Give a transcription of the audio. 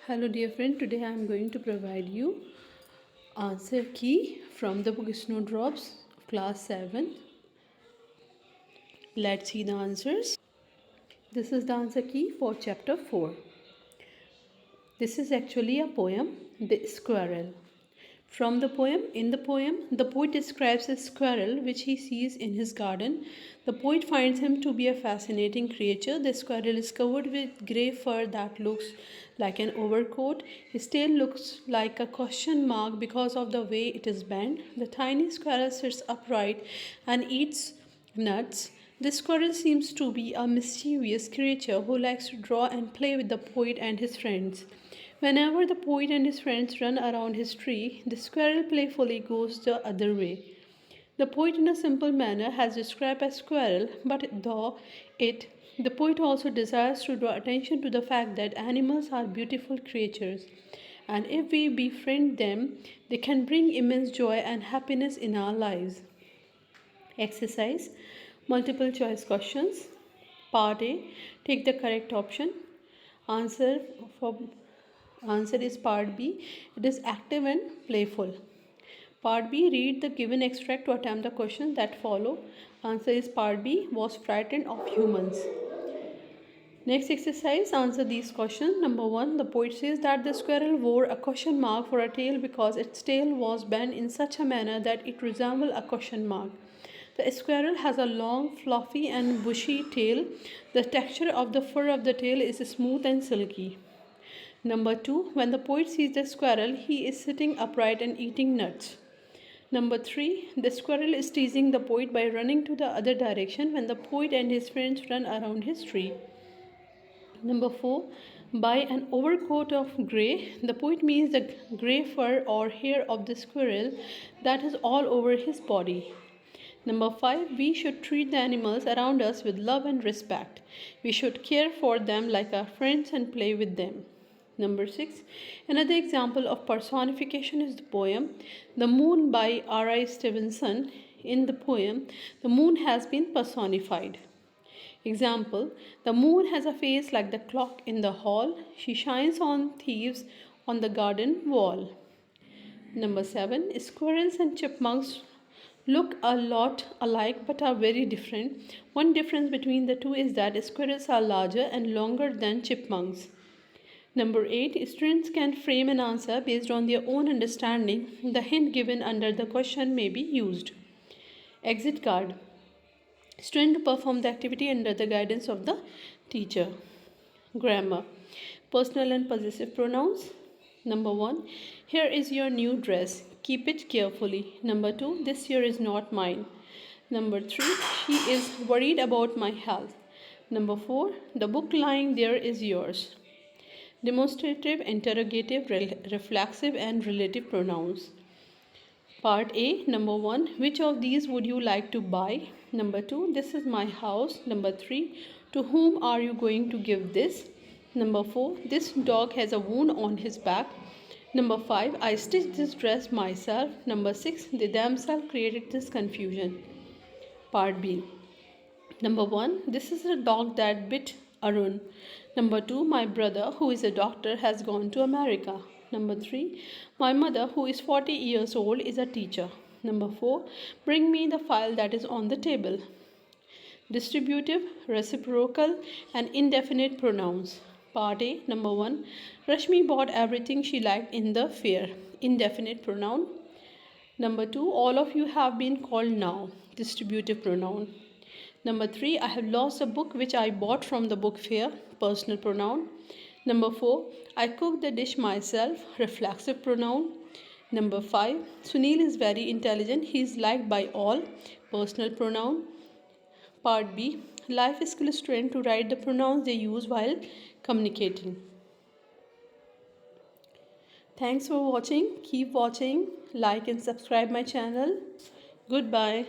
Hello dear friend, today I am going to provide you answer key from the book Snowdrops of class 7. Let's see the answers. This is the answer key for chapter 4. This is actually a poem, The Squirrel. From the poem, the poet describes a squirrel which he sees in his garden. The poet finds him to be a fascinating creature. The squirrel is covered with grey fur that looks like an overcoat. His tail looks like a question mark because of the way it is bent. The tiny squirrel sits upright and eats nuts. The squirrel seems to be a mischievous creature who likes to draw and play with the poet and his friends. Whenever the poet and his friends run around his tree, the squirrel playfully goes the other way. The poet, in a simple manner, has described a squirrel, but the poet also desires to draw attention to the fact that animals are beautiful creatures, and if we befriend them, they can bring immense joy and happiness in our lives. Exercise: multiple choice questions. Part A: take the correct option. Answer for Answer is part B. It is active and playful. Part B: read the given extract to attempt the questions that follow. Answer is part B: was frightened of humans. Next exercise: answer these questions. Number 1. The poet says that the squirrel wore a question mark for a tail because its tail was bent in such a manner that it resembled a question mark. The squirrel has a long, fluffy and bushy tail. The texture of the fur of the tail is smooth and silky. Number 2. When the poet sees the squirrel, he is sitting upright and eating nuts. Number 3. The squirrel is teasing the poet by running to the other direction when the poet and his friends run around his tree. Number 4. By an overcoat of grey, the poet means the grey fur or hair of the squirrel that is all over his body. Number 5. We should treat the animals around us with love and respect. We should care for them like our friends and play with them. Number 6. Another example of personification is the poem The Moon by R.I. Stevenson. In the poem, the moon has been personified. Example: the moon has a face like the clock in the hall. She shines on thieves on the garden wall. Number 7. Squirrels and chipmunks look a lot alike but are very different. One difference between the two is that squirrels are larger and longer than chipmunks. Number 8. Students can frame an answer based on their own understanding. The hint given under the question may be used. Exit card. Student to perform the activity under the guidance of the teacher. Grammar. Personal and possessive pronouns. Number 1. Here is your new dress. Keep it carefully. Number 2. This here is not mine. Number 3. She is worried about my health. Number 4. The book lying there is yours. Demonstrative, interrogative, reflexive and relative pronouns. Part A. Number 1. Which of these would you like to buy? Number 2. This is my house. Number 3. To whom are you going to give this? Number 4. This dog has a wound on his back. Number 5. I stitched this dress myself. Number 6. They themselves created this confusion. Part B. Number 1. This is a dog that bit Arun. Number 2. My brother, who is a doctor, has gone to America. Number 3. My mother, who is 40 years old, is a teacher. Number 4. Bring me the file that is on the table. Distributive, reciprocal and indefinite pronouns. Part A. Number 1. Rashmi bought everything she liked in the fair. Indefinite pronoun. Number 2. All of you have been called now. Distributive pronoun. Number 3. I have lost a book which I bought from the book fair. Personal pronoun. Number 4. I cooked the dish myself. Reflexive pronoun. Number 5. Sunil is very intelligent. He is liked by all. Personal pronoun. Part B. Life skill student to write the pronouns they use while communicating. Thanks for watching. Keep watching. Like and subscribe my channel. Goodbye.